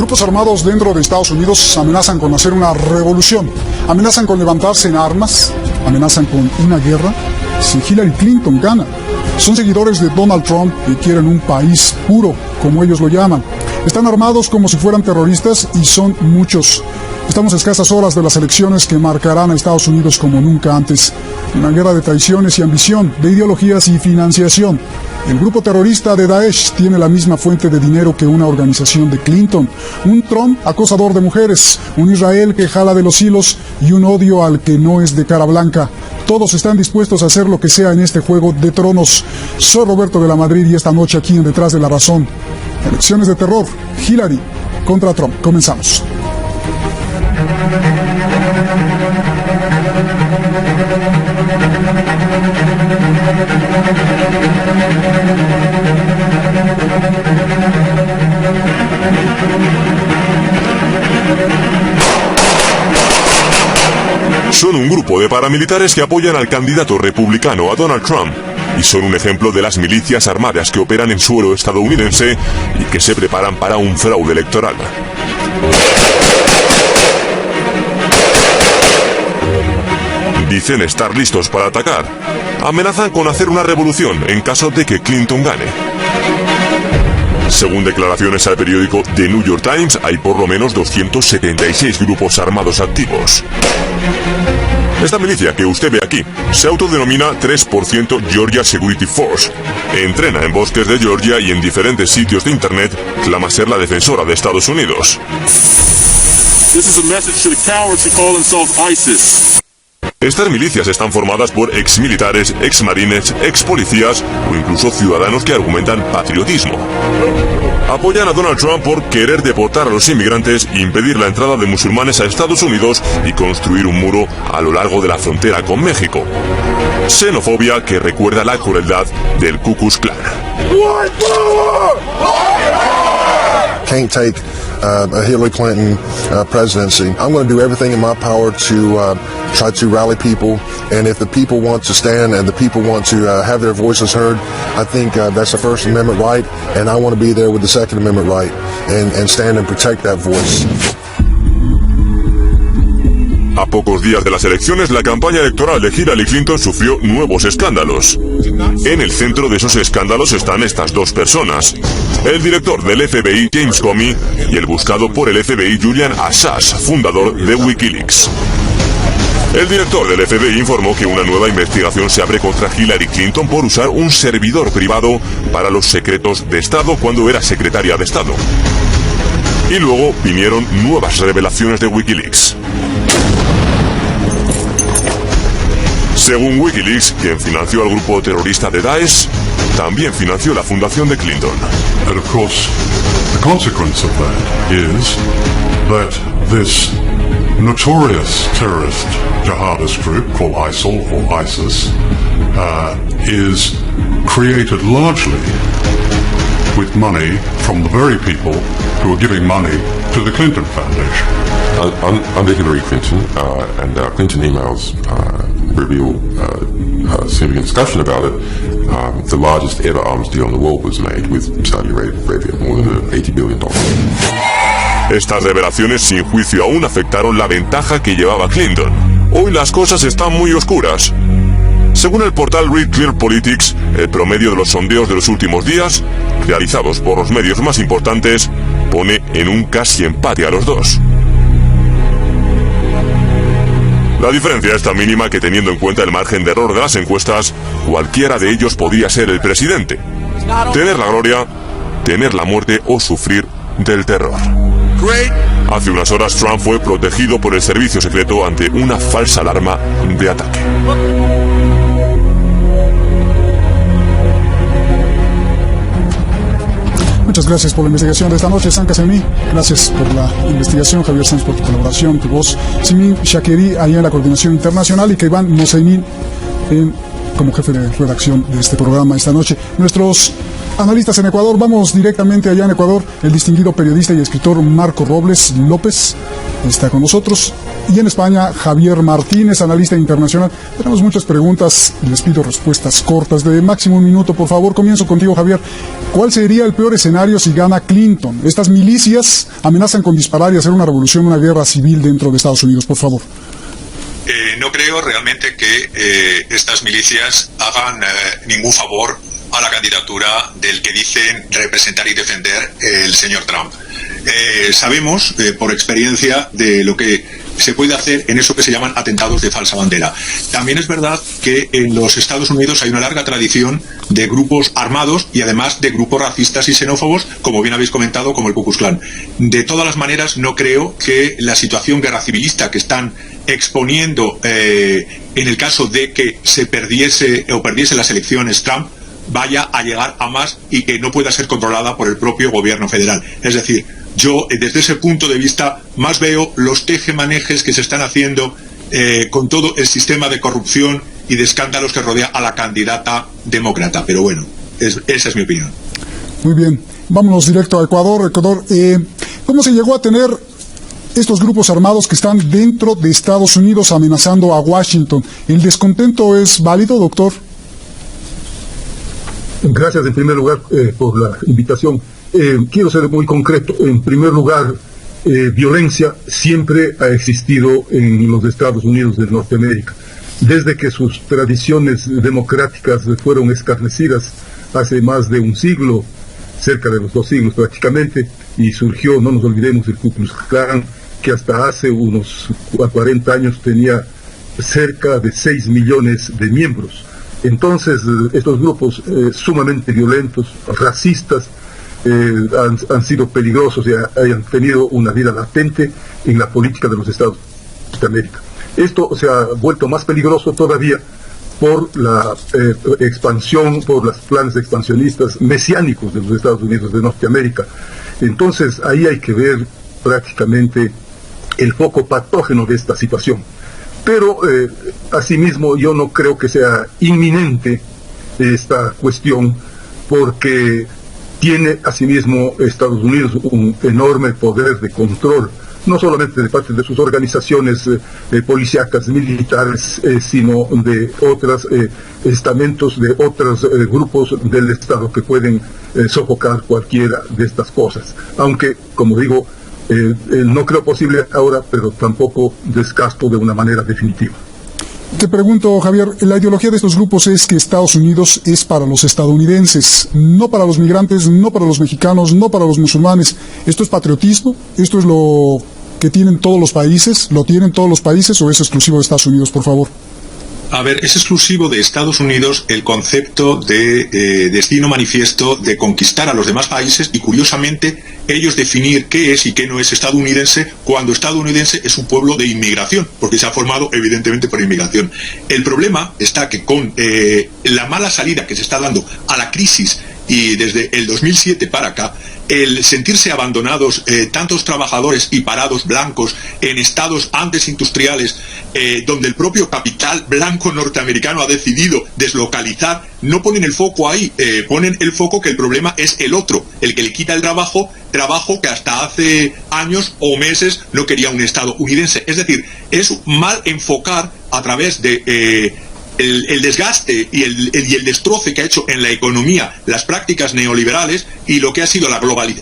Grupos armados dentro de Estados Unidos amenazan con hacer una revolución, amenazan con levantarse en armas, amenazan con una guerra si Hillary Clinton gana. Son seguidores de Donald Trump y quieren un país puro, como ellos lo llaman. Están armados como si fueran terroristas y son muchos. Estamos a escasas horas de las elecciones que marcarán a Estados Unidos como nunca antes. Una guerra de traiciones y ambición, de ideologías y financiación. El grupo terrorista de Daesh tiene la misma fuente de dinero que una organización de Clinton. Un Trump acosador de mujeres, un Israel que jala de los hilos y un odio al que no es de cara blanca. Todos están dispuestos a hacer lo que sea en este juego de tronos. Soy Roberto de la Madrid y esta noche aquí en Detrás de la Razón. Elecciones de terror, Hillary contra Trump. Comenzamos. Son un grupo de paramilitares que apoyan al candidato republicano, a Donald Trump, y son un ejemplo de las milicias armadas que operan en suelo estadounidense y que se preparan para un fraude electoral. Dicen estar listos para atacar. Amenazan con hacer una revolución en caso de que Clinton gane. Según declaraciones al periódico The New York Times, hay por lo menos 276 grupos armados activos. Esta milicia que usted ve aquí se autodenomina 3% Georgia Security Force. Entrena en bosques de Georgia y en diferentes sitios de internet clama ser la defensora de Estados Unidos. This is a message to the cowards who call themselves ISIS. Estas milicias están formadas por exmilitares, exmarines, expolicías o incluso ciudadanos que argumentan patriotismo. Apoyan a Donald Trump por querer deportar a los inmigrantes, impedir la entrada de musulmanes a Estados Unidos y construir un muro a lo largo de la frontera con México. Xenofobia que recuerda la crueldad del Ku Klux Klan. Can't take a Hillary Clinton presidency. I'm going to do everything in my power to try to rally people, and if the people want to stand and the people want to have their voices heard, I think that's the First Amendment right, and I want to be there with the Second Amendment right and stand and protect that voice. A pocos días de las elecciones, la campaña electoral de Hillary Clinton sufrió nuevos escándalos. En el centro de esos escándalos están estas dos personas: el director del FBI, James Comey, y el buscado por el FBI, Julian Assange, fundador de Wikileaks. El director del FBI informó que una nueva investigación se abre contra Hillary Clinton por usar un servidor privado para los secretos de Estado cuando era secretaria de Estado. Y luego vinieron nuevas revelaciones de Wikileaks. Según Wikileaks, quien financió al grupo terrorista de Daesh, también financió la fundación de Clinton. And of course, the consequence of that is that this notorious terrorist jihadist group called ISIL or ISIS is created largely with money from the very people who are giving money to the Clinton Foundation. Under Hillary Clinton, and Clinton emails reveal significant discussion about it, the largest ever arms deal in the world was made with Saudi Arabia, more than $80 billion. Estas revelaciones sin juicio aún afectaron la ventaja que llevaba Clinton. Hoy las cosas están muy oscuras. Según el portal Real Clear Politics, el promedio de los sondeos de los últimos días, realizados por los medios más importantes, pone en un casi empate a los dos. La diferencia es tan mínima que, teniendo en cuenta el margen de error de las encuestas, cualquiera de ellos podría ser el presidente, tener la gloria, tener la muerte o sufrir del terror. Hace unas horas Trump fue protegido por el servicio secreto ante una falsa alarma de ataque. Muchas gracias por la investigación de esta noche, San Casemí. Gracias por la investigación, Javier Sanz, por tu colaboración, tu voz. Simin Shakeri, allá en la coordinación internacional, y Keivan Mosaimin como jefe de redacción de este programa esta noche. Nuestros analistas en Ecuador, vamos directamente allá en Ecuador. El distinguido periodista y escritor Marco Robles López está con nosotros. Y en España, Javier Martínez, analista internacional. Tenemos muchas preguntas y les pido respuestas cortas de máximo 1 minuto, por favor. Comienzo contigo, Javier. ¿Cuál sería el peor escenario si gana Clinton? Estas milicias amenazan con disparar y hacer una revolución, una guerra civil dentro de Estados Unidos, por favor. No creo realmente que estas milicias hagan ningún favor a la candidatura del que dicen representar y defender el señor Trump. Sabemos por experiencia de lo que se puede hacer en eso que se llaman atentados de falsa bandera. También es verdad que en los Estados Unidos hay una larga tradición de grupos armados y además de grupos racistas y xenófobos, como bien habéis comentado, como el Ku Klux Klan. De todas las maneras, no creo que la situación guerra civilista que están exponiendo en el caso de que se perdiese las elecciones Trump vaya a llegar a más y que no pueda ser controlada por el propio gobierno federal. Es decir, yo desde ese punto de vista más veo los tejemanejes que se están haciendo con todo el sistema de corrupción y de escándalos que rodea a la candidata demócrata. Pero bueno, esa es mi opinión. Muy bien, vámonos directo a Ecuador. ¿Cómo se llegó a tener estos grupos armados que están dentro de Estados Unidos amenazando a Washington? ¿El descontento es válido, doctor? Gracias en primer lugar por la invitación. Quiero ser muy concreto. En primer lugar, violencia siempre ha existido en los Estados Unidos de Norteamérica. Desde que sus tradiciones democráticas fueron escarnecidas hace más de un siglo, cerca de los 2 siglos prácticamente, y surgió, no nos olvidemos, el Ku Klux Klan, que hasta hace unos 40 años tenía cerca de 6 millones de miembros. Entonces, estos grupos sumamente violentos, racistas, han sido peligrosos y han tenido una vida latente en la política de los Estados de América. Esto se ha vuelto más peligroso todavía por la expansión, por los planes expansionistas mesiánicos de los Estados Unidos de Norteamérica. Entonces, ahí hay que ver prácticamente el foco patógeno de esta situación. Pero, asimismo, yo no creo que sea inminente esta cuestión, porque tiene asimismo Estados Unidos un enorme poder de control, no solamente de parte de sus organizaciones policíacas, militares, sino de otros estamentos, de otros grupos del Estado que pueden sofocar cualquiera de estas cosas. Aunque, como digo, no creo posible ahora, pero tampoco descarto de una manera definitiva. Te pregunto, Javier, la ideología de estos grupos es que Estados Unidos es para los estadounidenses, no para los migrantes, no para los mexicanos, no para los musulmanes. ¿Esto es patriotismo? ¿Esto es lo que tienen todos los países? ¿Lo tienen todos los países o es exclusivo de Estados Unidos, por favor? A ver, es exclusivo de Estados Unidos el concepto de destino manifiesto de conquistar a los demás países y, curiosamente, ellos definir qué es y qué no es estadounidense, cuando estadounidense es un pueblo de inmigración, porque se ha formado evidentemente por inmigración. El problema está que con la mala salida que se está dando a la crisis y desde el 2007 para acá, el sentirse abandonados tantos trabajadores y parados blancos en estados antes industriales, donde el propio capital blanco norteamericano ha decidido deslocalizar, no ponen el foco ahí, ponen el foco que el problema es el otro, el que le quita el trabajo que hasta hace años o meses no quería un estadounidense. Es decir, es mal enfocar a través de el desgaste y el destroce que ha hecho en la economía las prácticas neoliberales y lo que ha sido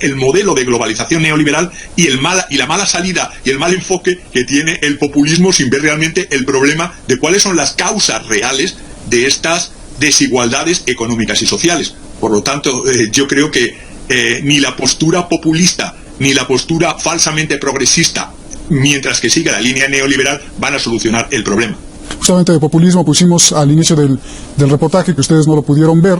el modelo de globalización neoliberal y la mala salida y el mal enfoque que tiene el populismo, sin ver realmente el problema de cuáles son las causas reales de estas desigualdades económicas y sociales. Por lo tanto, yo creo que ni la postura populista ni la postura falsamente progresista, mientras que siga la línea neoliberal, van a solucionar el problema. Justamente de populismo pusimos al inicio del reportaje, que ustedes no lo pudieron ver,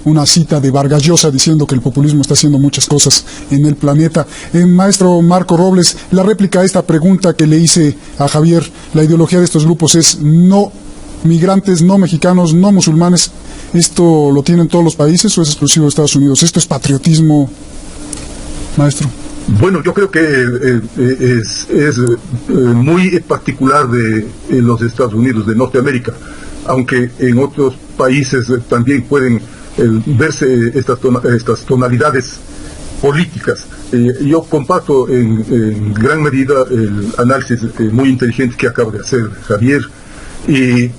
una cita de Vargas Llosa diciendo que el populismo está haciendo muchas cosas en el planeta. Maestro Marco Robles, la réplica a esta pregunta que le hice a Javier, la ideología de estos grupos es no migrantes, no mexicanos, no musulmanes. ¿Esto lo tienen todos los países o es exclusivo de Estados Unidos? ¿Esto es patriotismo, maestro? Bueno, yo creo que es muy particular de los Estados Unidos de Norteamérica, aunque en otros países también pueden verse estas tonalidades políticas. Yo comparto en gran medida el análisis muy inteligente que acaba de hacer Javier, y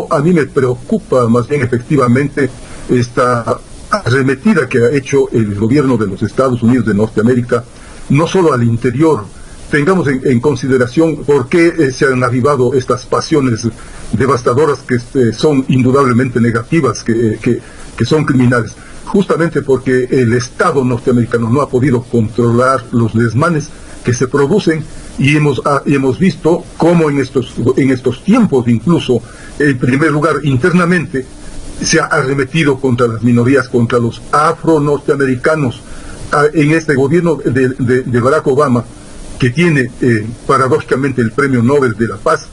a mí me preocupa más bien efectivamente esta arremetida que ha hecho el gobierno de los Estados Unidos de Norteamérica, no solo al interior. Tengamos en consideración por qué se han avivado estas pasiones devastadoras que son indudablemente negativas, que son criminales. Justamente porque el Estado norteamericano no ha podido controlar los desmanes que se producen, y hemos visto cómo en estos tiempos, incluso en primer lugar internamente, se ha arremetido contra las minorías, contra los afro-norteamericanos. En este gobierno de Barack Obama, que tiene paradójicamente el Premio Nobel de la Paz,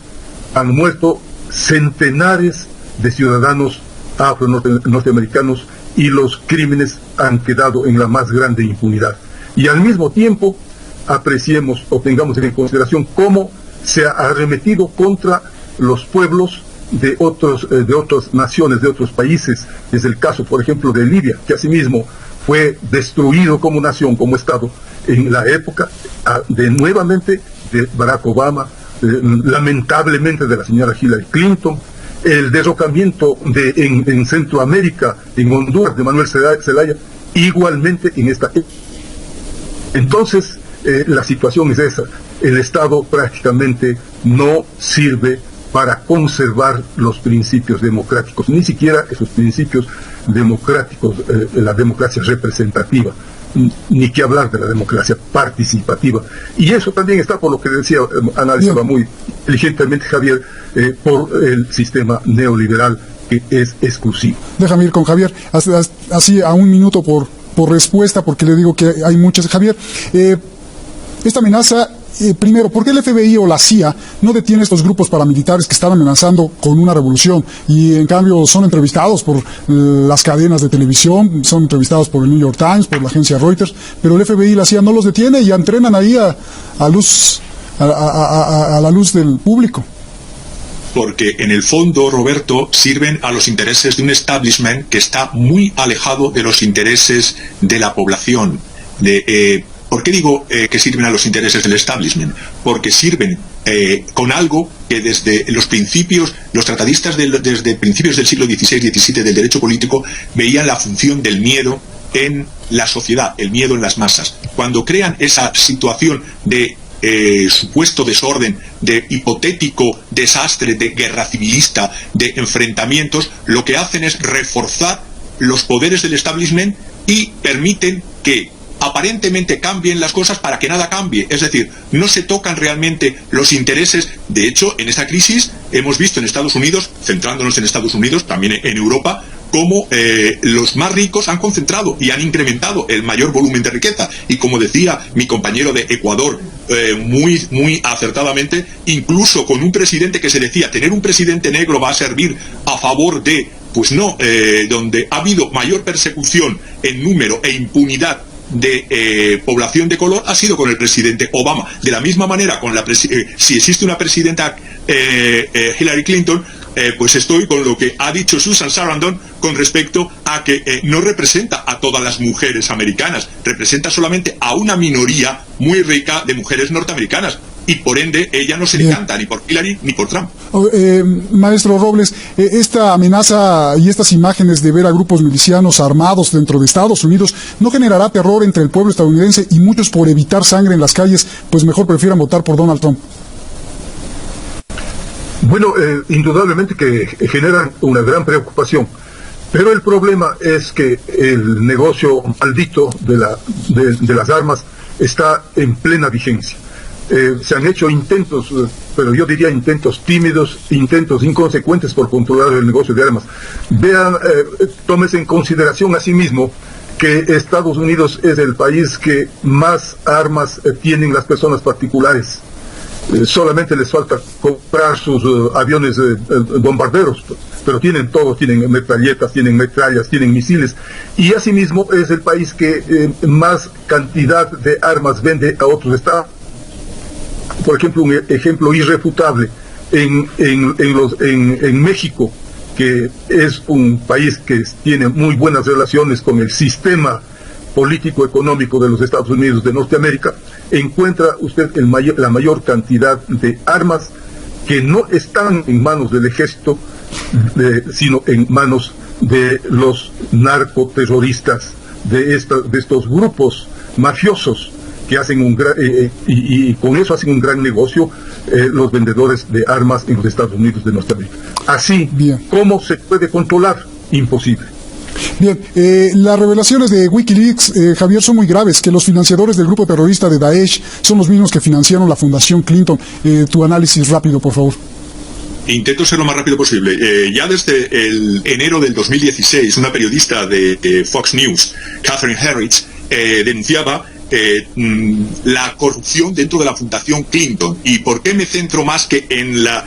han muerto centenares de ciudadanos afro-norteamericanos, y los crímenes han quedado en la más grande impunidad. Y al mismo tiempo apreciemos o tengamos en consideración cómo se ha arremetido contra los pueblos de otras naciones, de otros países. Es el caso, por ejemplo, de Libia, que asimismo fue destruido como nación, como Estado, en la época nuevamente de Barack Obama, lamentablemente de la señora Hillary Clinton, el derrocamiento en Centroamérica, en Honduras, de Manuel Zelaya, igualmente en esta época. Entonces, la situación es esa. El Estado prácticamente no sirve para conservar los principios democráticos, ni siquiera esos principios democráticos, la democracia representativa, ni que hablar de la democracia participativa. Y eso también está, por lo que decía, analizaba muy inteligentemente Javier, por el sistema neoliberal, que es exclusivo. Déjame ir con Javier, así a un minuto por respuesta, porque le digo que hay muchas. Javier, esta amenaza, primero, ¿por qué el FBI o la CIA no detiene estos grupos paramilitares que están amenazando con una revolución? Y en cambio son entrevistados por las cadenas de televisión, son entrevistados por el New York Times, por la agencia Reuters, pero el FBI y la CIA no los detiene y entrenan ahí a la luz del público. Porque en el fondo, Roberto, sirven a los intereses de un establishment que está muy alejado de los intereses de la población. ¿Por qué digo que sirven a los intereses del establishment? Porque sirven con algo que desde los principios, los tratadistas desde principios del siglo XVI y XVII del derecho político veían la función del miedo en la sociedad, el miedo en las masas. Cuando crean esa situación de supuesto desorden, de hipotético desastre, de guerra civilista, de enfrentamientos, lo que hacen es reforzar los poderes del establishment y permiten que aparentemente cambien las cosas para que nada cambie. Es decir, no se tocan realmente los intereses. De hecho, en esta crisis hemos visto en Estados Unidos, centrándonos en Estados Unidos, también en Europa, cómo los más ricos han concentrado y han incrementado el mayor volumen de riqueza. Y como decía mi compañero de Ecuador, muy acertadamente, incluso con un presidente que se decía, tener un presidente negro va a servir a favor de, pues no, donde ha habido mayor persecución en número e impunidad de población de color ha sido con el presidente Obama. De la misma manera, si existe una presidenta Hillary Clinton, pues estoy con lo que ha dicho Susan Sarandon con respecto a que no representa a todas las mujeres americanas, representa solamente a una minoría muy rica de mujeres norteamericanas. Y por ende, ella no se decanta ni por Hillary ni por Trump. Maestro Robles, esta amenaza y estas imágenes de ver a grupos milicianos armados dentro de Estados Unidos no generará terror entre el pueblo estadounidense, y muchos, por evitar sangre en las calles, pues mejor prefieran votar por Donald Trump. Bueno, indudablemente que generan una gran preocupación, pero el problema es que el negocio maldito de las armas está en plena vigencia. Se han hecho intentos, pero yo diría intentos tímidos, intentos inconsecuentes por controlar el negocio de armas. Vean, tómese en consideración asimismo que Estados Unidos es el país que más armas tienen las personas particulares. Solamente les falta comprar sus aviones bombarderos, pero tienen todo, tienen metralletas, tienen metrallas, tienen misiles, y asimismo es el país que más cantidad de armas vende a otros estados. Por ejemplo, un ejemplo irrefutable, en México, que es un país que tiene muy buenas relaciones con el sistema político-económico de los Estados Unidos de Norteamérica, encuentra usted la mayor cantidad de armas que no están en manos del ejército, sino en manos de los narcoterroristas, de estos grupos mafiosos que hacen y con eso hacen un gran negocio los vendedores de armas en los Estados Unidos de Norteamérica. Así, ¿cómo se puede controlar? Imposible. Bien, las revelaciones de Wikileaks, Javier, son muy graves, que los financiadores del grupo terrorista de Daesh son los mismos que financiaron la Fundación Clinton. Tu análisis rápido, por favor. Intento ser lo más rápido posible. Ya desde el enero del 2016, una periodista de Fox News, Catherine Herridge, denunciaba la corrupción dentro de la Fundación Clinton. ¿Y por qué me centro más que en la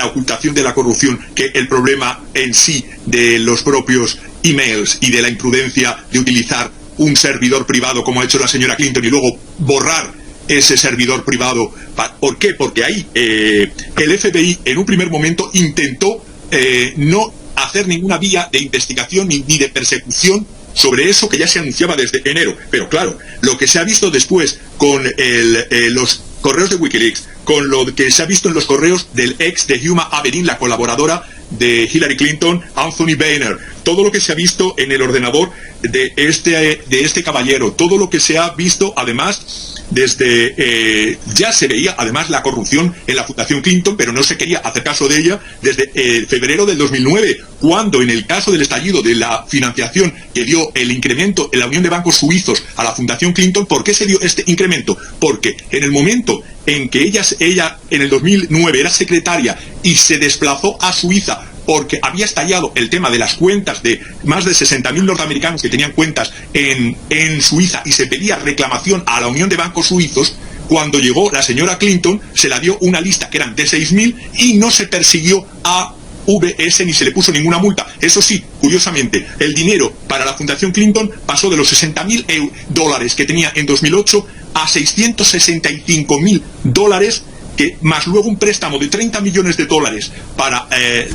ocultación de la corrupción que el problema en sí de los propios emails y de la imprudencia de utilizar un servidor privado como ha hecho la señora Clinton y luego borrar ese servidor privado? ¿Por qué? Porque ahí el FBI en un primer momento intentó no hacer ninguna vía de investigación ni de persecución sobre eso que ya se anunciaba desde enero. Pero claro, lo que se ha visto después con los correos de Wikileaks, con lo que se ha visto en los correos del ex de Huma Abedin, la colaboradora de Hillary Clinton, Anthony Boehner, todo lo que se ha visto en el ordenador de este caballero, todo lo que se ha visto además desde ya se veía además la corrupción en la Fundación Clinton, pero no se quería hacer caso de ella desde febrero del 2009, cuando en el caso del estallido de la financiación que dio el incremento en la Unión de Bancos Suizos a la Fundación Clinton. ¿Por qué se dio este incremento? Porque en el momento en que ella en el 2009 era secretaria y se desplazó a Suiza porque había estallado el tema de las cuentas de más de 60.000 norteamericanos que tenían cuentas en Suiza y se pedía reclamación a la Unión de Bancos Suizos, cuando llegó la señora Clinton se le dio una lista que eran de 6.000 y no se persiguió a VS ni se le puso ninguna multa. Eso sí, curiosamente, el dinero para la Fundación Clinton pasó de los $60.000 que tenía en 2008 a $665.000, que más luego un préstamo de $30 millones para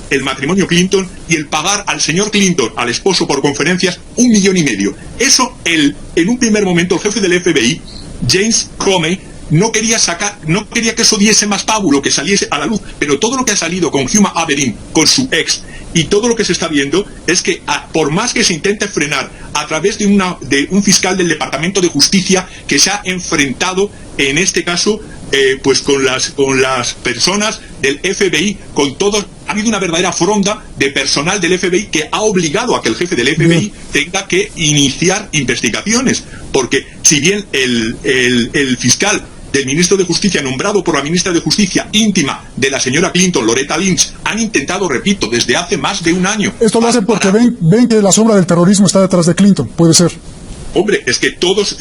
el matrimonio Clinton y el pagar al señor Clinton, al esposo por conferencias, $1,5 millones. Eso, en un primer momento, el jefe del FBI, James Comey, no quería que eso diese más pábulo, que saliese a la luz, pero todo lo que ha salido con Huma Abedin, con su ex, y todo lo que se está viendo es que por más que se intente frenar a través de un fiscal del Departamento de Justicia que se ha enfrentado en este caso pues con las personas del FBI, con todo, ha habido una verdadera fronda de personal del FBI que ha obligado a que el jefe del FBI tenga que iniciar investigaciones, porque si bien el fiscal del ministro de Justicia, nombrado por la ministra de Justicia íntima de la señora Clinton, Loretta Lynch, han intentado, repito, desde hace más de un año. Esto lo hacen porque ven que la sombra del terrorismo está detrás de Clinton, puede ser. Hombre, es que todos,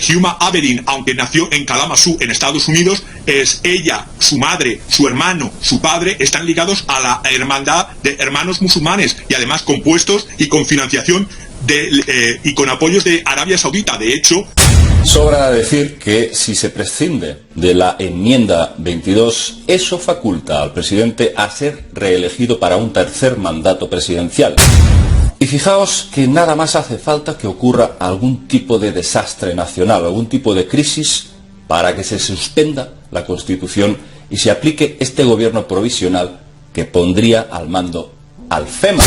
Huma Abedin, aunque nació en Kalamazoo, en Estados Unidos, es ella, su madre, su hermano, su padre, están ligados a la hermandad de hermanos musulmanes y además compuestos y con financiación y con apoyos de Arabia Saudita. De hecho, sobra decir que si se prescinde de la enmienda 22, eso faculta al presidente a ser reelegido para un tercer mandato presidencial. Y fijaos que nada más hace falta que ocurra algún tipo de desastre nacional, algún tipo de crisis, para que se suspenda la Constitución y se aplique este gobierno provisional que pondría al mando al FEMA,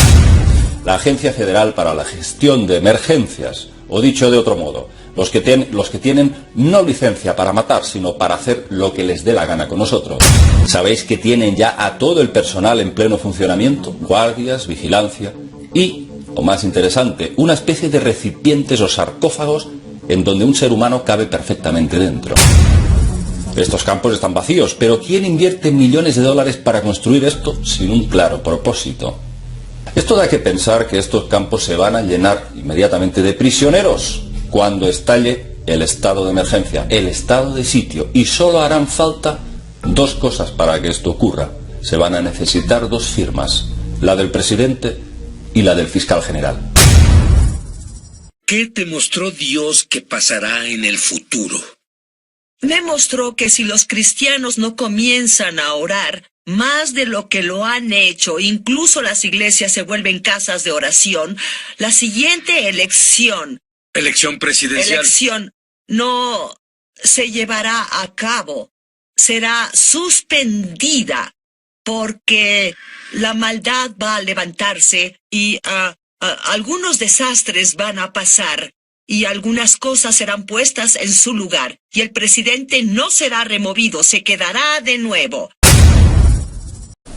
la Agencia Federal para la Gestión de Emergencias, o dicho de otro modo, los que tienen no licencia para matar, sino para hacer lo que les dé la gana con nosotros. ¿Sabéis que tienen ya a todo el personal en pleno funcionamiento? Guardias, vigilancia y, o más interesante, una especie de recipientes o sarcófagos en donde un ser humano cabe perfectamente dentro. Estos campos están vacíos, pero ¿quién invierte millones de dólares para construir esto sin un claro propósito? Esto da que pensar que estos campos se van a llenar inmediatamente de prisioneros cuando estalle el estado de emergencia, el estado de sitio, y solo harán falta dos cosas para que esto ocurra. Se van a necesitar dos firmas, la del presidente y la del fiscal general. ¿Qué te mostró Dios que pasará en el futuro? Me mostró que si los cristianos no comienzan a orar más de lo que lo han hecho, incluso las iglesias se vuelven casas de oración, la siguiente elección Elección presidencial. Elección no se llevará a cabo. Será suspendida porque la maldad va a levantarse y algunos desastres van a pasar y algunas cosas serán puestas en su lugar y el presidente no será removido, se quedará de nuevo.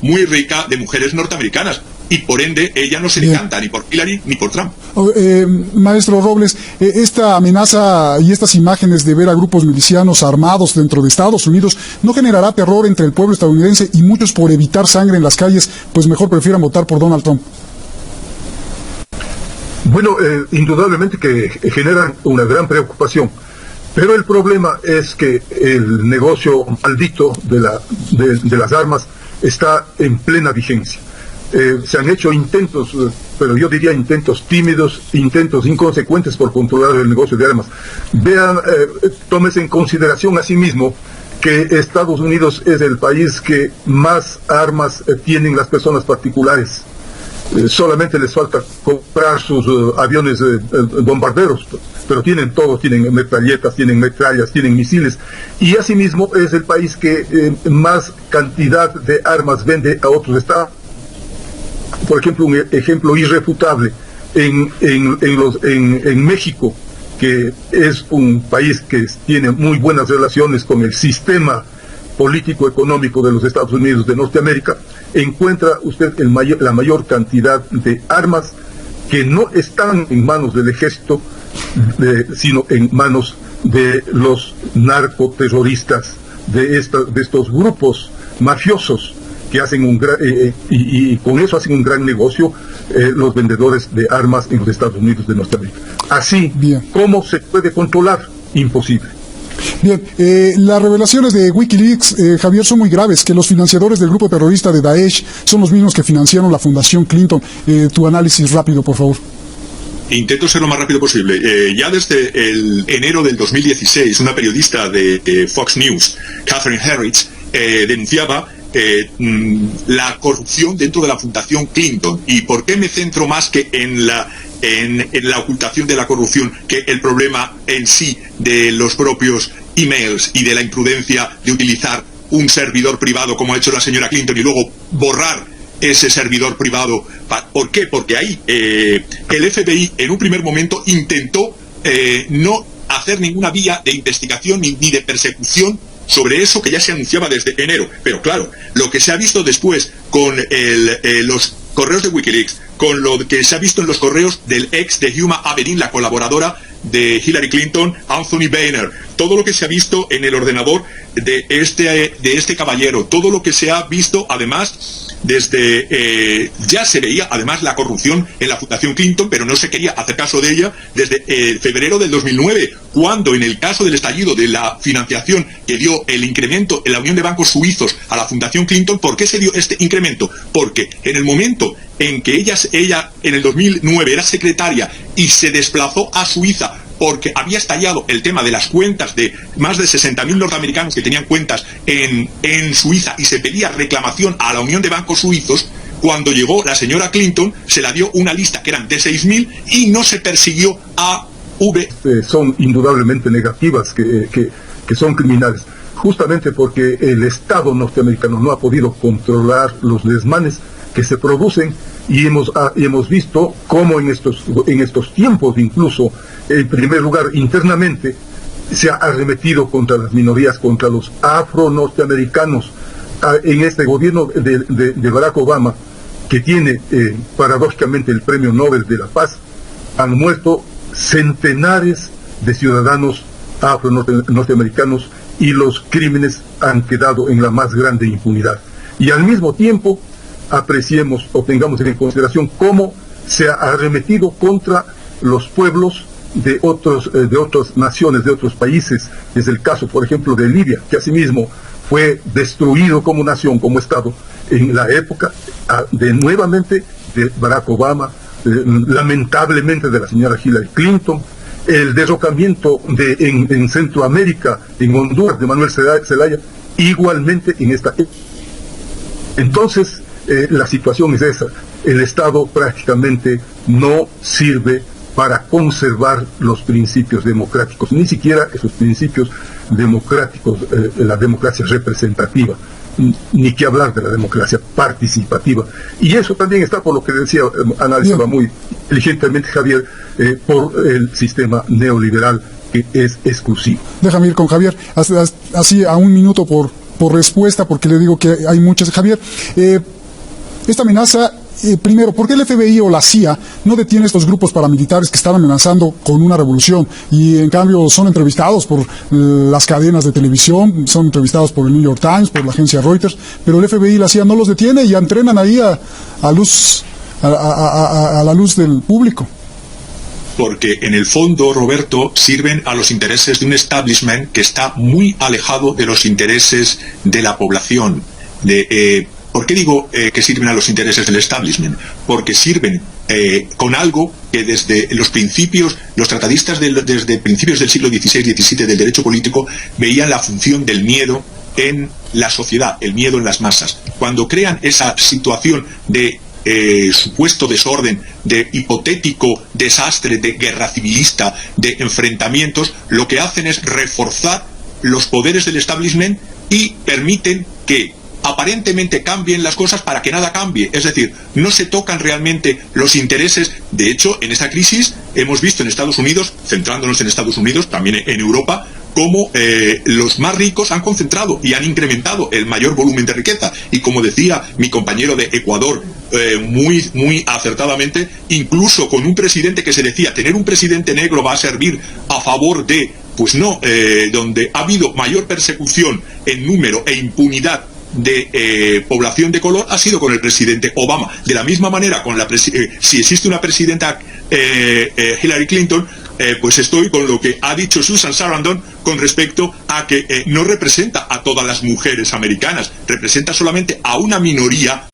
Muy rica de mujeres norteamericanas y por ende ella no se decanta ni por Hillary ni por Trump. Maestro Robles, esta amenaza y estas imágenes de ver a grupos milicianos armados dentro de Estados Unidos no generará terror entre el pueblo estadounidense y muchos por evitar sangre en las calles, pues mejor prefieran votar por Donald Trump. Bueno, indudablemente que generan una gran preocupación, pero el problema es que el negocio maldito de las armas está en plena vigencia. Se han hecho intentos, pero yo diría intentos tímidos, intentos inconsecuentes por controlar el negocio de armas. Vean, tómese en consideración asimismo que Estados Unidos es el país que más armas tienen las personas particulares. Solamente les falta comprar sus aviones bombarderos, pero tienen todo, tienen metralletas, tienen metrallas, tienen misiles, y asimismo es el país que más cantidad de armas vende a otros estados. Por ejemplo, un ejemplo irrefutable, en México, que es un país que tiene muy buenas relaciones con el sistema político-económico de los Estados Unidos de Norteamérica, encuentra usted la mayor cantidad de armas que no están en manos del ejército, sino en manos de los narcoterroristas, de estos grupos mafiosos que hacen y con eso hacen un gran negocio los vendedores de armas en los Estados Unidos de Norteamérica. Así, ¿cómo se puede controlar? Imposible. Bien, las revelaciones de Wikileaks, Javier, son muy graves, que los financiadores del grupo terrorista de Daesh son los mismos que financiaron la Fundación Clinton. Tu análisis rápido, por favor. Intento ser lo más rápido posible. Ya desde el enero del 2016, una periodista de Fox News, Catherine Herridge, denunciaba la corrupción dentro de la Fundación Clinton. ¿Y por qué me centro más que en la ocultación de la corrupción que el problema en sí de los propios emails y de la imprudencia de utilizar un servidor privado como ha hecho la señora Clinton y luego borrar ese servidor privado? ¿Por qué? Porque ahí el FBI en un primer momento intentó no hacer ninguna vía de investigación ni de persecución sobre eso que ya se anunciaba desde enero. Pero claro, lo que se ha visto después con los correos de Wikileaks, con lo que se ha visto en los correos del ex de Huma Abedin, la colaboradora de Hillary Clinton, Anthony Boehner, todo lo que se ha visto en el ordenador de este caballero, todo lo que se ha visto además desde ya se veía además la corrupción en la Fundación Clinton, pero no se quería hacer caso de ella desde febrero del 2009, cuando en el caso del estallido de la financiación que dio el incremento en la Unión de Bancos Suizos a la Fundación Clinton. ¿Por qué se dio este incremento? Porque en el momento en que ella en el 2009 era secretaria y se desplazó a Suiza porque había estallado el tema de las cuentas de más de 60.000 norteamericanos que tenían cuentas en Suiza y se pedía reclamación a la Unión de Bancos Suizos, cuando llegó la señora Clinton se la dio una lista que eran de 6.000 y no se persiguió a son indudablemente negativas, que son criminales, justamente porque el Estado norteamericano no ha podido controlar los desmanes que se producen y hemos visto cómo en estos tiempos incluso, en primer lugar internamente, se ha arremetido contra las minorías, contra los afro-norteamericanos. En este gobierno de Barack Obama, que tiene paradójicamente el Premio Nobel de la Paz, han muerto centenares de ciudadanos afro-norteamericanos y los crímenes han quedado en la más grande impunidad. Y al mismo tiempo apreciemos o tengamos en consideración cómo se ha arremetido contra los pueblos de otras naciones, de otros países. Es el caso, por ejemplo, de Libia, que asimismo fue destruido como nación, como Estado, en la época nuevamente de Barack Obama, lamentablemente de la señora Hillary Clinton, el derrocamiento en Centroamérica, en Honduras, de Manuel Zelaya, igualmente en esta época. Entonces, la situación es esa. El Estado prácticamente no sirve para conservar los principios democráticos, ni siquiera esos principios democráticos, la democracia representativa, ni que hablar de la democracia participativa. Y eso también está, por lo que decía, analizaba muy inteligentemente Javier, por el sistema neoliberal que es exclusivo. Déjame ir con Javier, así a un minuto por respuesta, porque le digo que hay muchas. Javier, esta amenaza, primero, ¿por qué el FBI o la CIA no detiene estos grupos paramilitares que están amenazando con una revolución y en cambio son entrevistados por las cadenas de televisión, son entrevistados por el New York Times, por la agencia Reuters, pero el FBI y la CIA no los detiene y entrenan ahí a la luz del público? Porque en el fondo, Roberto, sirven a los intereses de un establishment que está muy alejado de los intereses de la población. ¿Por qué digo que sirven a los intereses del establishment? Porque sirven con algo que desde los principios, los tratadistas desde principios del siglo XVI-XVII del derecho político veían la función del miedo en la sociedad, el miedo en las masas. Cuando crean esa situación de supuesto desorden, de hipotético desastre, de guerra civilista, de enfrentamientos, lo que hacen es reforzar los poderes del establishment y permiten que aparentemente cambien las cosas para que nada cambie. Es decir, no se tocan realmente los intereses. De hecho, en esta crisis hemos visto en Estados Unidos, centrándonos en Estados Unidos, también en Europa, cómo los más ricos han concentrado y han incrementado el mayor volumen de riqueza. Y como decía mi compañero de Ecuador, muy acertadamente, incluso con un presidente que se decía, tener un presidente negro va a servir a favor de, pues no, donde ha habido mayor persecución en número e impunidad de población de color ha sido con el presidente Obama. De la misma manera, si existe una presidenta Hillary Clinton, pues estoy con lo que ha dicho Susan Sarandon con respecto a que no representa a todas las mujeres americanas, representa solamente a una minoría.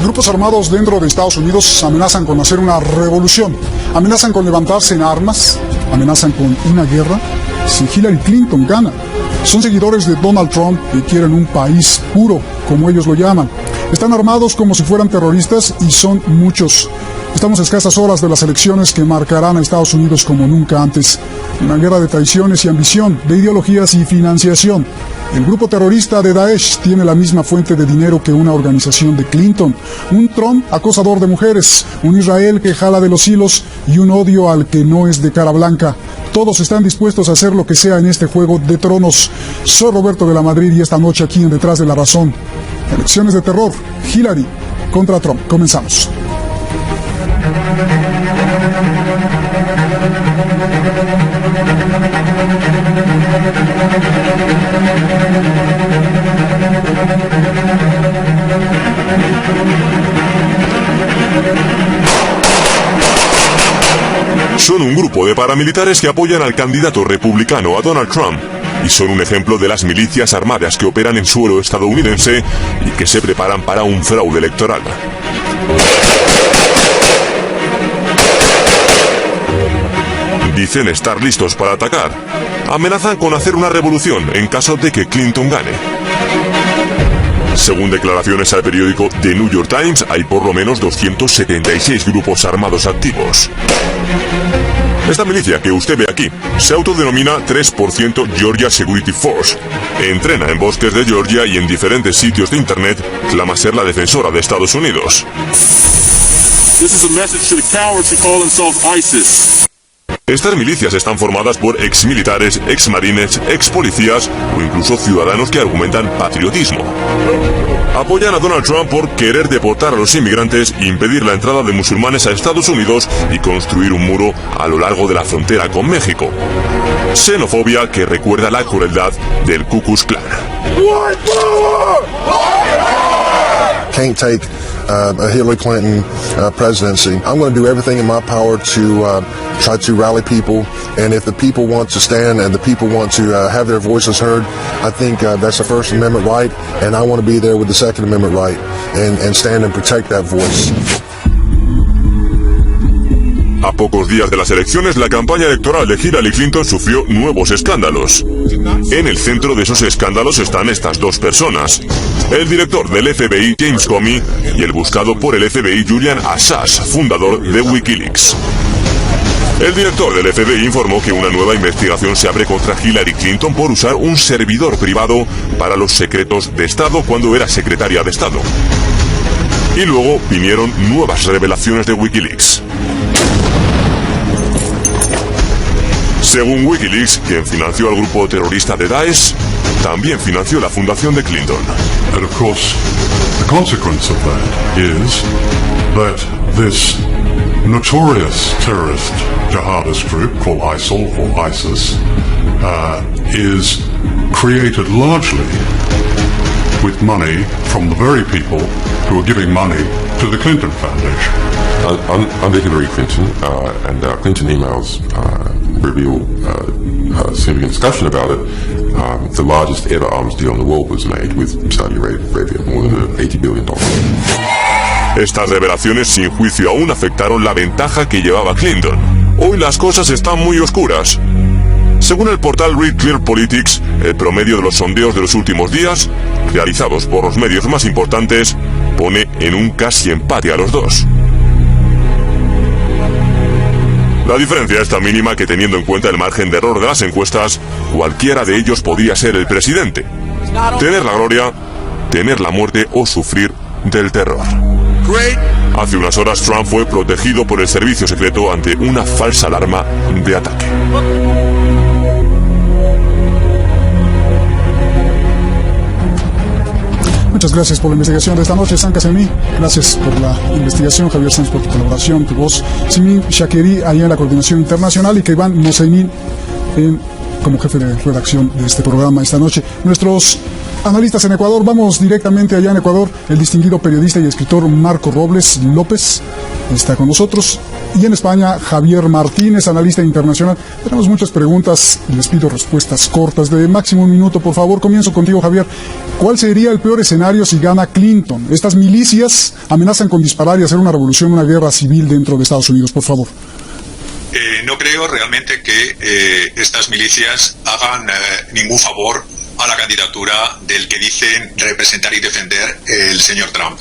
Grupos armados dentro de Estados Unidos amenazan con hacer una revolución, amenazan con levantarse en armas, amenazan con una guerra si Hillary Clinton gana. Son seguidores de Donald Trump y quieren un país puro, como ellos lo llaman. Están armados como si fueran terroristas y son muchos. Estamos a escasas horas de las elecciones que marcarán a Estados Unidos como nunca antes. Una guerra de traiciones y ambición, de ideologías y financiación. El grupo terrorista de Daesh tiene la misma fuente de dinero que una organización de Clinton. Un Trump acosador de mujeres, un Israel que jala de los hilos y un odio al que no es de cara blanca. Todos están dispuestos a hacer lo que sea en este juego de tronos. Soy Roberto de la Madrid y esta noche aquí en Detrás de la Razón. Elecciones de terror, Hillary contra Trump. Comenzamos. Son un grupo de paramilitares que apoyan al candidato republicano, a Donald Trump, y son un ejemplo de las milicias armadas que operan en suelo estadounidense y que se preparan para un fraude electoral. Dicen estar listos para atacar. Amenazan con hacer una revolución en caso de que Clinton gane. Según declaraciones al periódico The New York Times, hay por lo menos 276 grupos armados activos. Esta milicia que usted ve aquí se autodenomina 3% Georgia Security Force. Entrena en bosques de Georgia y en diferentes sitios de internet. Clama ser la defensora de Estados Unidos. This is a message to the cowards who call themselves ISIS. Estas milicias están formadas por exmilitares, exmarines, expolicías o incluso ciudadanos que argumentan patriotismo. Apoyan a Donald Trump por querer deportar a los inmigrantes, impedir la entrada de musulmanes a Estados Unidos y construir un muro a lo largo de la frontera con México. Xenofobia que recuerda la crueldad del Ku Klux Klan. Can't take a Hillary Clinton presidency. I'm going to do everything in my power to try to rally people, and if the people want to stand and the people want to have their voices heard, I think that's the First Amendment right, and I want to be there with the Second Amendment right and stand and protect that voice. A pocos días de las elecciones, la campaña electoral de Hillary Clinton sufrió nuevos escándalos. En el centro de esos escándalos están estas dos personas: el director del FBI, James Comey, y el buscado por el FBI, Julian Assange, fundador de Wikileaks. El director del FBI informó que una nueva investigación se abre contra Hillary Clinton por usar un servidor privado para los secretos de Estado cuando era secretaria de Estado. Y luego vinieron nuevas revelaciones de Wikileaks. Según Wikileaks, quien financió al grupo terrorista de Daesh, también financió la fundación de Clinton. And of course, the consequence of that is that this notorious terrorist jihadist group called ISIL or ISIS is created largely with money from the very people who are giving money to the Clinton Foundation. Under Hillary Clinton, and Clinton emails reveal significant discussion about it, the largest ever arms deal in the world was made with Saudi Arabia, more than $80 billion. Estas revelaciones sin juicio aún afectaron la ventaja que llevaba Clinton. Hoy las cosas están muy oscuras. Según el portal Real Clear Politics, el promedio de los sondeos de los últimos días, realizados por los medios más importantes, pone en un casi empate a los dos. La diferencia es tan mínima que, teniendo en cuenta el margen de error de las encuestas, cualquiera de ellos podría ser el presidente, tener la gloria, tener la muerte o sufrir del terror. Hace unas horas Trump fue protegido por el servicio secreto ante una falsa alarma de ataque. Muchas gracias por la investigación de esta noche, San Casemí. Gracias por la investigación, Javier Sanz, por tu colaboración, tu voz. Simin Shakeri, allá en la coordinación internacional, y Keivan Moseimin como jefe de redacción de este programa esta noche. Nuestros analistas en Ecuador, vamos directamente allá en Ecuador. El distinguido periodista y escritor Marco Robles López está con nosotros. Y en España, Javier Martínez, analista internacional. Tenemos muchas preguntas y les pido respuestas cortas de máximo un minuto, por favor. Comienzo contigo, Javier. ¿Cuál sería el peor escenario si gana Clinton? Estas milicias amenazan con disparar y hacer una revolución, una guerra civil dentro de Estados Unidos, por favor. No creo realmente que estas milicias hagan ningún favor a la candidatura del que dicen representar y defender el señor Trump.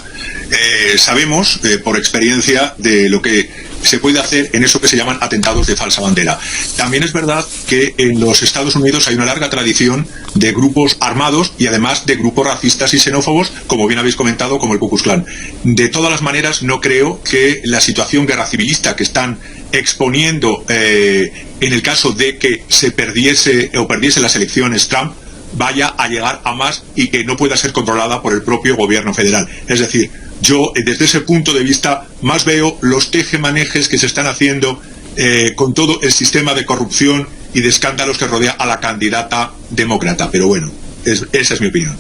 Sabemos por experiencia de lo que se puede hacer en eso que se llaman atentados de falsa bandera. También es verdad que en los Estados Unidos hay una larga tradición de grupos armados y además de grupos racistas y xenófobos, como bien habéis comentado, como el Ku Klux Klan. De todas las maneras, no creo que la situación guerra civilista que están exponiendo en el caso de que se perdiese las elecciones Trump vaya a llegar a más y que no pueda ser controlada por el propio gobierno federal. Es decir, yo desde ese punto de vista más veo los tejemanejes que se están haciendo con todo el sistema de corrupción y de escándalos que rodea a la candidata demócrata. Pero bueno, esa es mi opinión.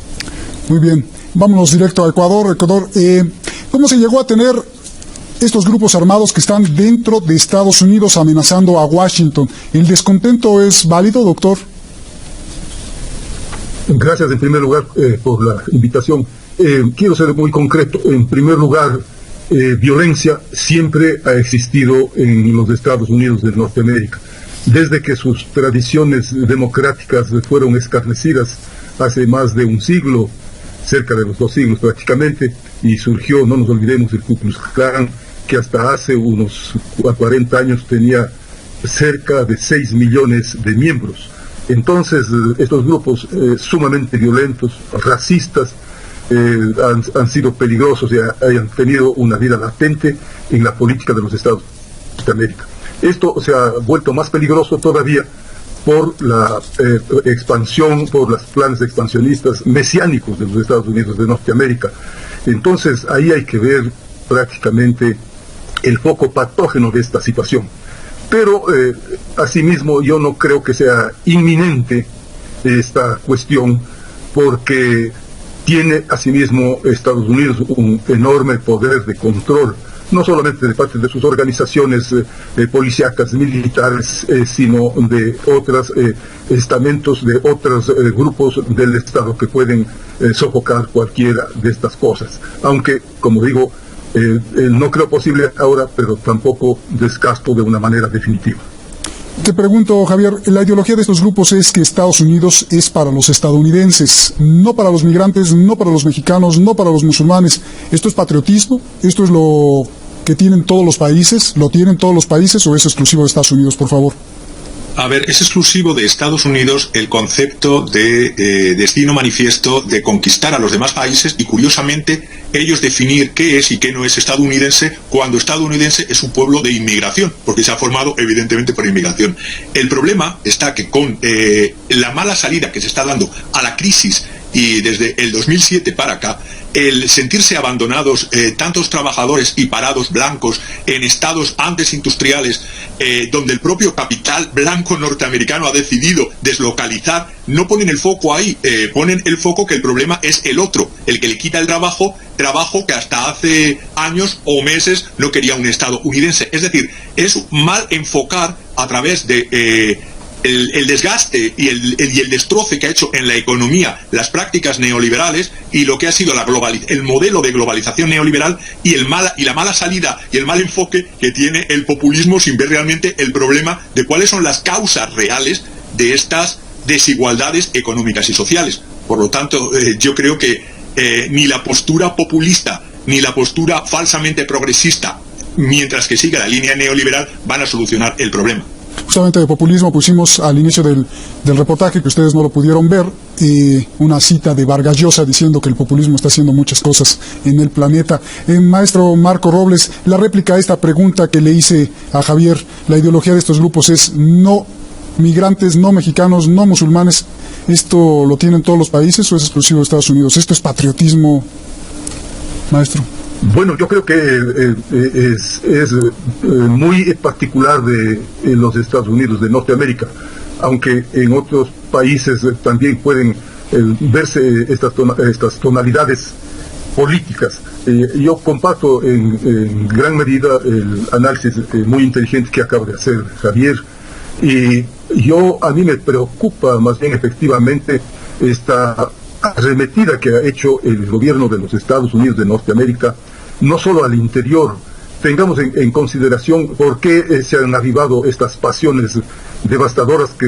Muy bien, vámonos directo a Ecuador. ¿Cómo se llegó a tener estos grupos armados que están dentro de Estados Unidos amenazando a Washington? ¿El descontento es válido, doctor? Gracias en primer lugar por la invitación. Quiero ser muy concreto. En primer lugar, violencia siempre ha existido en los Estados Unidos de Norteamérica. Desde que sus tradiciones democráticas fueron escarnecidas hace más de un siglo, cerca de los 2 siglos prácticamente, y surgió, no nos olvidemos, el Ku Klux Klan, que hasta hace unos 40 años tenía cerca de 6 millones de miembros. Entonces, estos grupos sumamente violentos, racistas, han sido peligrosos y han tenido una vida latente en la política de los Estados de América. Esto se ha vuelto más peligroso todavía por la expansión, por los planes expansionistas mesiánicos de los Estados Unidos de Norteamérica. Entonces, ahí hay que ver prácticamente el foco patógeno de esta situación. Pero, asimismo, yo no creo que sea inminente esta cuestión, porque tiene asimismo Estados Unidos un enorme poder de control, no solamente de parte de sus organizaciones policíacas, militares, sino de otros estamentos, de otros grupos del Estado que pueden sofocar cualquiera de estas cosas. Aunque, como digo, No creo posible ahora, pero tampoco descarto de una manera definitiva. Te pregunto, Javier, la ideología de estos grupos es que Estados Unidos es para los estadounidenses, no para los migrantes, no para los mexicanos, no para los musulmanes. ¿Esto es patriotismo? ¿Esto es lo que tienen todos los países? ¿Lo tienen todos los países o es exclusivo de Estados Unidos, por favor? A ver, es exclusivo de Estados Unidos el concepto de destino manifiesto de conquistar a los demás países y, curiosamente, ellos definir qué es y qué no es estadounidense cuando estadounidense es un pueblo de inmigración, porque se ha formado evidentemente por inmigración. El problema está que con la mala salida que se está dando a la crisis y desde el 2007 para acá, el sentirse abandonados tantos trabajadores y parados blancos en estados antes industriales, donde el propio capital blanco norteamericano ha decidido deslocalizar, no ponen el foco ahí, ponen el foco que el problema es el otro, el que le quita el trabajo que hasta hace años o meses no quería un estadounidense. Es decir, es mal enfocar a través de el desgaste y el destroce que ha hecho en la economía las prácticas neoliberales y lo que ha sido el modelo de globalización neoliberal y la mala salida y el mal enfoque que tiene el populismo sin ver realmente el problema de cuáles son las causas reales de estas desigualdades económicas y sociales. Por lo tanto, yo creo que ni la postura populista ni la postura falsamente progresista, mientras que siga la línea neoliberal, van a solucionar el problema. Justamente de populismo pusimos al inicio del reportaje, que ustedes no lo pudieron ver, una cita de Vargas Llosa diciendo que el populismo está haciendo muchas cosas en el planeta. Maestro Marco Robles, la réplica a esta pregunta que le hice a Javier, la ideología de estos grupos es no migrantes, no mexicanos, no musulmanes. ¿Esto lo tienen todos los países o es exclusivo de Estados Unidos? ¿Esto es patriotismo, maestro? Bueno, yo creo que es muy particular de los Estados Unidos de Norteamérica, aunque en otros países también pueden verse estas tonalidades políticas. Yo comparto en gran medida el análisis muy inteligente que acaba de hacer Javier, y a mí me preocupa más bien efectivamente esta arremetida que ha hecho el gobierno de los Estados Unidos de Norteamérica, no solo al interior. Tengamos en consideración por qué se han avivado estas pasiones devastadoras que